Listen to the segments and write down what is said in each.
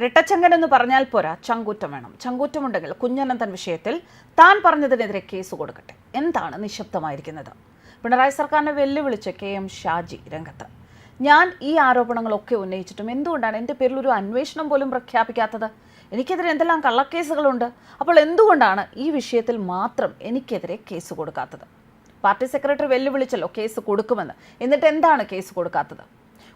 ഇരട്ടച്ചങ്കൻ എന്ന് പറഞ്ഞാൽ പോരാ, ചങ്കൂറ്റം വേണം. ചങ്കൂറ്റമുണ്ടെങ്കിൽ കുഞ്ഞനന്തൻ വിഷയത്തിൽ താൻ പറഞ്ഞതിനെതിരെ കേസ് കൊടുക്കട്ടെ. എന്താണ് നിശബ്ദമായിരിക്കുന്നത്? പിണറായി സർക്കാരിനെ വെല്ലുവിളിച്ച് KM ഷാജി രംഗത്ത്. ഞാൻ ഈ ആരോപണങ്ങളൊക്കെ ഉന്നയിച്ചിട്ടും എന്തുകൊണ്ടാണ് എൻ്റെ പേരിൽ ഒരു അന്വേഷണം പോലും പ്രഖ്യാപിക്കാത്തത്? എനിക്കെതിരെ എന്തെല്ലാം കള്ളക്കേസുകളുണ്ട്. അപ്പോൾ എന്തുകൊണ്ടാണ് ഈ വിഷയത്തിൽ മാത്രം എനിക്കെതിരെ കേസ് കൊടുക്കാത്തത്? പാർട്ടി സെക്രട്ടറി വെല്ലുവിളിച്ചല്ലോ കേസ് കൊടുക്കുമെന്ന്. എന്നിട്ട് എന്താണ് കേസ് കൊടുക്കാത്തത്?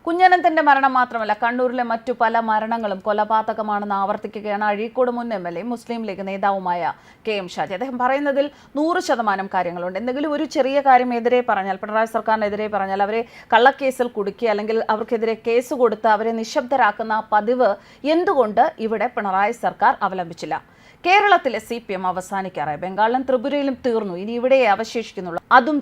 കുഞ്ഞനന്തൻ്റെ മരണം മാത്രമല്ല, കണ്ണൂരിലെ മറ്റു പല മരണങ്ങളും കൊലപാതകമാണെന്ന് ആവർത്തിക്കുകയാണ് അഴീക്കോട് മുൻ MLA മുസ്ലിം ലീഗ് നേതാവുമായ KM ഷാജി. അദ്ദേഹം പറയുന്നതിൽ 100% കാര്യങ്ങളുണ്ട്. എന്തെങ്കിലും ഒരു ചെറിയ കാര്യം എതിരെ പറഞ്ഞാൽ, പിണറായി സർക്കാരിനെതിരെ പറഞ്ഞാൽ അവരെ കള്ളക്കേസിൽ കുടുക്കി അല്ലെങ്കിൽ അവർക്കെതിരെ കേസ് കൊടുത്ത് അവരെ നിശബ്ദരാക്കുന്ന പതിവ് എന്തുകൊണ്ട് ഇവിടെ പിണറായി സർക്കാർ അവലംബിച്ചില്ല? കേരളത്തിലെ CPM അവസാനിക്കാറായി. ബംഗാളിലും ത്രിപുരയിലും തീർന്നു. ഇനി ഇവിടെ അവശേഷിക്കുന്നുള്ളൂ. അതും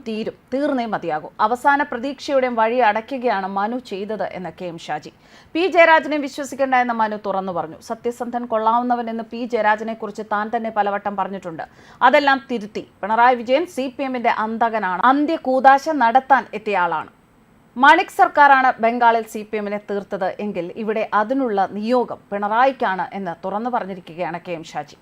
തീർന്നേ മതിയാകും. അവസാന പ്രതീക്ഷയുടെ വഴി അടയ്ക്കുകയാണ് മനു ചെയ്തത് എന്ന് KM ഷാജി. P ജയരാജനെ വിശ്വസിക്കേണ്ട എന്ന് മനു തുറന്നു പറഞ്ഞു. സത്യസന്ധൻ, കൊള്ളാവുന്നവൻ എന്ന് P ജയരാജനെ കുറിച്ച് താൻ തന്നെ പലവട്ടം പറഞ്ഞിട്ടുണ്ട്. അതെല്ലാം തിരുത്തി. പിണറായി വിജയൻ CPMന്റെ അന്തകനാണ്, അന്ത്യകൂദാശ നടത്താൻ എത്തിയ ആളാണ്. മാണിക് സർക്കാരാണ് ബംഗാളിൽ CPMനെ തീർത്തത് എങ്കിൽ ഇവിടെ അതിനുള്ള നിയോഗം പിണറായിക്കാണ് എന്ന് തുറന്നു പറഞ്ഞിരിക്കുകയാണ് KM ഷാജി.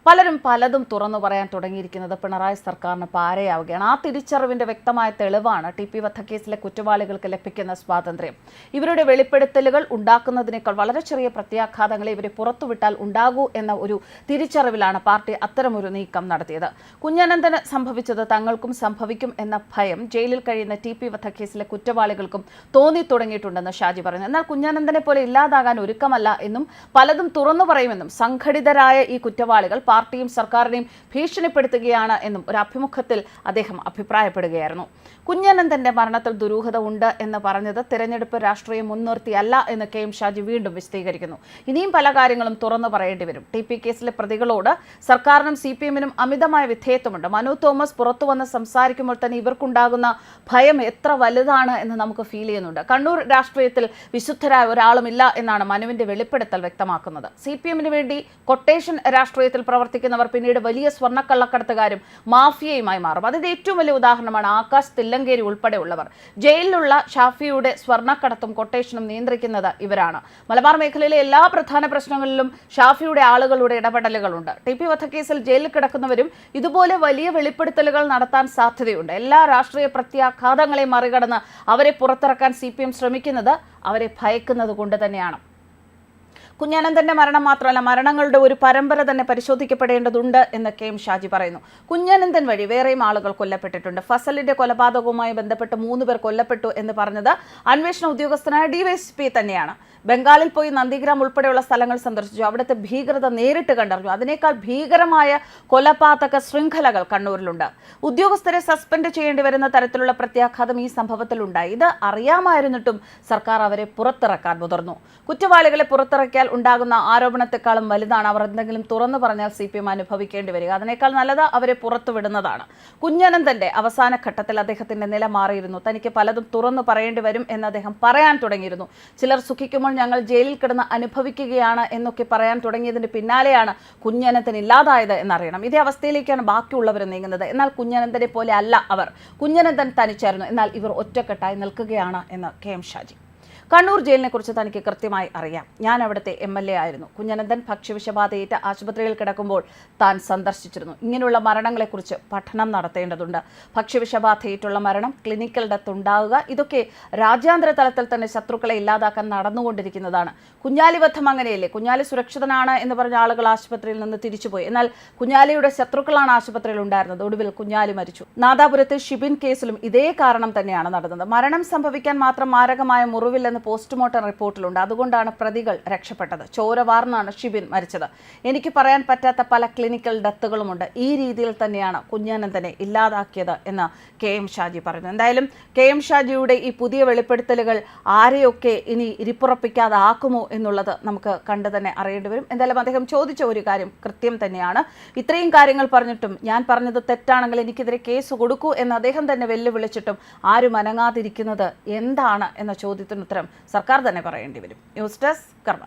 പലരും പലതും തുറന്നു പറയാൻ തുടങ്ങിയിരിക്കുന്നത് പിണറായി സർക്കാരിന് പാരയാവുകയാണ്. ആ തിരിച്ചറിവിന്റെ വ്യക്തമായ തെളിവാണ് TP വധക്കേസിലെ കുറ്റവാളികൾക്ക് ലഭിക്കുന്ന സ്വാതന്ത്ര്യം. ഇവരുടെ വെളിപ്പെടുത്തലുകൾ ഉണ്ടാക്കുന്നതിനേക്കാൾ വളരെ ചെറിയ പ്രത്യാഘാതങ്ങളെ ഇവരെ പുറത്തുവിട്ടാൽ ഉണ്ടാകൂ എന്ന ഒരു തിരിച്ചറിവിലാണ് പാർട്ടി അത്തരമൊരു നീക്കം നടത്തിയത്. കുഞ്ഞനന്തന് സംഭവിച്ചത് തങ്ങൾക്കും സംഭവിക്കും എന്ന ഭയം ജയിലിൽ കഴിയുന്ന TP വധക്കേസിലെ കുറ്റവാളികൾക്കും തോന്നി തുടങ്ങിയിട്ടുണ്ടെന്ന് ഷാജി പറഞ്ഞു. എന്നാൽ കുഞ്ഞനന്തനെ പോലെ ഇല്ലാതാകാൻ ഒരുക്കമല്ല എന്നും പലതും തുറന്നു പറയുമെന്നും സംഘടിതരായ ഈ കുറ്റവാളികൾ പാർട്ടിയും സർക്കാരിനെയും ഭീഷണിപ്പെടുത്തുകയാണ് എന്നും ഒരു അഭിമുഖത്തിൽ അദ്ദേഹം അഭിപ്രായപ്പെടുകയായിരുന്നു. കുഞ്ഞനന്തന്റെ മരണത്തിൽ ദുരൂഹത ഉണ്ട് എന്ന് പറഞ്ഞത് തിരഞ്ഞെടുപ്പ് രാഷ്ട്രീയം മുൻനിർത്തിയല്ല എന്ന് KM ഷാജി വീണ്ടും വിശദീകരിക്കുന്നു. ഇനിയും പല കാര്യങ്ങളും തുറന്നു പറയേണ്ടി വരും. TP കേസിലെ പ്രതികളോട് സർക്കാരിനും CPMനും അമിതമായ വിധേയത്വമുണ്ട്. മനു തോമസ് പുറത്തു വന്ന് സംസാരിക്കുമ്പോൾ തന്നെ ഇവർക്കുണ്ടാകുന്ന ഭയം എത്ര വലുതാണ് എന്ന് നമുക്ക് ഫീൽ ചെയ്യുന്നുണ്ട്. കണ്ണൂർ രാഷ്ട്രീയത്തിൽ വിശുദ്ധരായ ഒരാളുമില്ല എന്നാണ് മനുവിന്റെ വെളിപ്പെടുത്തൽ വ്യക്തമാക്കുന്നത്. CPMന് വേണ്ടി കൊട്ടേഷൻ രാഷ്ട്രീയത്തിൽ പ്രവർത്തിക്കുന്നവർ പിന്നീട് വലിയ സ്വർണ്ണക്കള്ളക്കടത്തുകാരും മാഫിയയുമായി മാറും. അതിന്റെ ഏറ്റവും വലിയ ഉദാഹരണമാണ് ആകാശ് തില്ലങ്കേരി ഉൾപ്പെടെയുള്ളവർ. ജയിലിലുള്ള ഷാഫിയുടെ സ്വർണ്ണക്കടത്തും കൊട്ടേഷനും നിയന്ത്രിക്കുന്നത് ഇവരാണ്. മലബാർ മേഖലയിലെ എല്ലാ പ്രധാന പ്രശ്നങ്ങളിലും ഷാഫിയുടെ ആളുകളുടെ ഇടപെടലുകളുണ്ട്. TP വധക്കേസിൽ ജയിലിൽ കിടക്കുന്നവരും ഇതുപോലെ വലിയ വെളിപ്പെടുത്തലുകൾ നടത്താൻ സാധ്യതയുണ്ട്. എല്ലാ രാഷ്ട്രീയ പ്രത്യാഘാതങ്ങളെയും മറികടന്ന് അവരെ പുറത്തിറക്കാൻ CPM ശ്രമിക്കുന്നത് അവരെ ഭയക്കുന്നത് കൊണ്ട് തന്നെയാണ്. കുഞ്ഞനന്തന്റെ മരണം മാത്രമല്ല, മരണങ്ങളുടെ ഒരു പരമ്പര തന്നെ പരിശോധിക്കപ്പെടേണ്ടതുണ്ട് എന്ന് KM ഷാജി പറയുന്നു. കുഞ്ഞനന്തൻ വഴി വേറെയും ആളുകൾ കൊല്ലപ്പെട്ടിട്ടുണ്ട്. ഫസലിന്റെ കൊലപാതകവുമായി ബന്ധപ്പെട്ട് 3 പേർ കൊല്ലപ്പെട്ടു എന്ന് പറഞ്ഞത് അന്വേഷണ ഉദ്യോഗസ്ഥനായ DYSP തന്നെയാണ്. ബംഗാളിൽ പോയി നന്ദിഗ്രാം ഉൾപ്പെടെയുള്ള സ്ഥലങ്ങൾ സന്ദർശിച്ചു. അവിടുത്തെ ഭീകരത നേരിട്ട് കണ്ടറിഞ്ഞു. അതിനേക്കാൾ ഭീകരമായ കൊലപാതക ശൃംഖലകൾ കണ്ണൂരിലുണ്ട്. ഉദ്യോഗസ്ഥരെ സസ്പെൻഡ് ചെയ്യേണ്ടി വരുന്ന തരത്തിലുള്ള പ്രത്യാഘാതം ഈ സംഭവത്തിൽ ഉണ്ടായി. ഇത് അറിയാമായിരുന്നിട്ടും സർക്കാർ അവരെ പുറത്തിറക്കാൻ മുതിർന്നു. കുറ്റവാളികളെ പുറത്തിറക്കിയാൽ ഉണ്ടാകുന്ന ആരോപണത്തെക്കാളും വലുതാണ് അവർ എന്തെങ്കിലും തുറന്നു പറഞ്ഞാൽ CPM അനുഭവിക്കേണ്ടി വരിക. അതിനേക്കാൾ നല്ലത് അവരെ പുറത്തുവിടുന്നതാണ്. കുഞ്ഞനന്തന്റെ അവസാന ഘട്ടത്തിൽ അദ്ദേഹത്തിന്റെ നില മാറിയിരുന്നു. തനിക്ക് പലതും തുറന്നു പറയേണ്ടി വരും എന്ന് അദ്ദേഹം പറയാൻ തുടങ്ങിയിരുന്നു. ചിലർ സുഖിക്കുമ്പോൾ ഞങ്ങൾ ജയിലിൽ കിടന്ന് അനുഭവിക്കുകയാണ് എന്നൊക്കെ പറയാൻ തുടങ്ങിയതിന് പിന്നാലെയാണ് കുഞ്ഞനന്തൻ ഇല്ലാതായത് എന്നറിയണം. ഇതേ അവസ്ഥയിലേക്കാണ് ബാക്കിയുള്ളവരും നീങ്ങുന്നത്. എന്നാൽ കുഞ്ഞനന്തനെ പോലെ അല്ല അവർ. കുഞ്ഞനന്തൻ തനിച്ചായിരുന്നു, എന്നാൽ ഇവർ ഒറ്റക്കെട്ടായി നിൽക്കുകയാണ് എന്ന് KM ഷാജി. കണ്ണൂർ ജയിലിനെ കുറിച്ച് തനിക്ക് കൃത്യമായി അറിയാം. ഞാൻ അവിടുത്തെ MLA ആയിരുന്നു. കുഞ്ഞനന്തൻ ഭക്ഷ്യവിഷബാധയേറ്റ് ആശുപത്രിയിൽ കിടക്കുമ്പോൾ താൻ സന്ദർശിച്ചിരുന്നു. ഇങ്ങനെയുള്ള മരണങ്ങളെക്കുറിച്ച് പഠനം നടത്തേണ്ടതുണ്ട്. ഭക്ഷ്യവിഷബാധയേറ്റുള്ള മരണം, ക്ലിനിക്കൽ ഡെത്ത് ഉണ്ടാവുക, ഇതൊക്കെ രാജ്യാന്തര തലത്തിൽ തന്നെ ശത്രുക്കളെ ഇല്ലാതാക്കാൻ നടന്നുകൊണ്ടിരിക്കുന്നതാണ്. കുഞ്ഞാലി വധം അങ്ങനെയല്ലേ? കുഞ്ഞാലി സുരക്ഷിതനാണ് എന്ന് പറഞ്ഞ ആളുകൾ ആശുപത്രിയിൽ നിന്ന് തിരിച്ചുപോയി. എന്നാൽ കുഞ്ഞാലിയുടെ ശത്രുക്കളാണ് ആശുപത്രിയിൽ ഉണ്ടായിരുന്നത്. ഒടുവിൽ കുഞ്ഞാലി മരിച്ചു. നാദാപുരത്തെ ഷിബിൻ കേസിലും ഇതേ കാരണം തന്നെയാണ് നടന്നത്. മരണം സംഭവിക്കാൻ മാത്രം മാരകമായ മുറിവില്ലെന്ന് പോസ്റ്റ്മോർട്ടം റിപ്പോർട്ടിലുണ്ട്. അതുകൊണ്ടാണ് പ്രതികൾ രക്ഷപ്പെട്ടത്. ചോര വാർന്നാണ് ഷിബിൻ മരിച്ചത്. എനിക്ക് പറയാൻ പറ്റാത്ത പല ക്ലിനിക്കൽ ഡെത്തുകളുമുണ്ട്. ഈ രീതിയിൽ തന്നെയാണ് കുഞ്ഞനന്തനെ ഇല്ലാതാക്കിയത് എന്ന് KM ഷാജി പറഞ്ഞു. എന്തായാലും KM ഷാജിയുടെ ഈ പുതിയ വെളിപ്പെടുത്തലുകൾ ആരെയൊക്കെ ഇനി ഇരിപ്പുറപ്പിക്കാതാക്കുമോ എന്നുള്ളത് നമുക്ക് കണ്ടു തന്നെ അറിയേണ്ടി വരും. എന്തായാലും അദ്ദേഹം ചോദിച്ച ഒരു കാര്യം കൃത്യം തന്നെയാണ്. ഇത്രയും കാര്യങ്ങൾ പറഞ്ഞിട്ടും ഞാൻ പറഞ്ഞത് തെറ്റാണെങ്കിൽ എനിക്കെതിരെ കേസ് കൊടുക്കൂ എന്ന് അദ്ദേഹം തന്നെ വെല്ലുവിളിച്ചിട്ടും ആരും അനങ്ങാതിരിക്കുന്നത് എന്താണ് എന്ന ചോദ്യത്തിന് ഉത്തരം സർക്കാർ തന്നെ പറയേണ്ടി വരും. ന്യൂസ് ഡെസ്ക് കർമ്മ.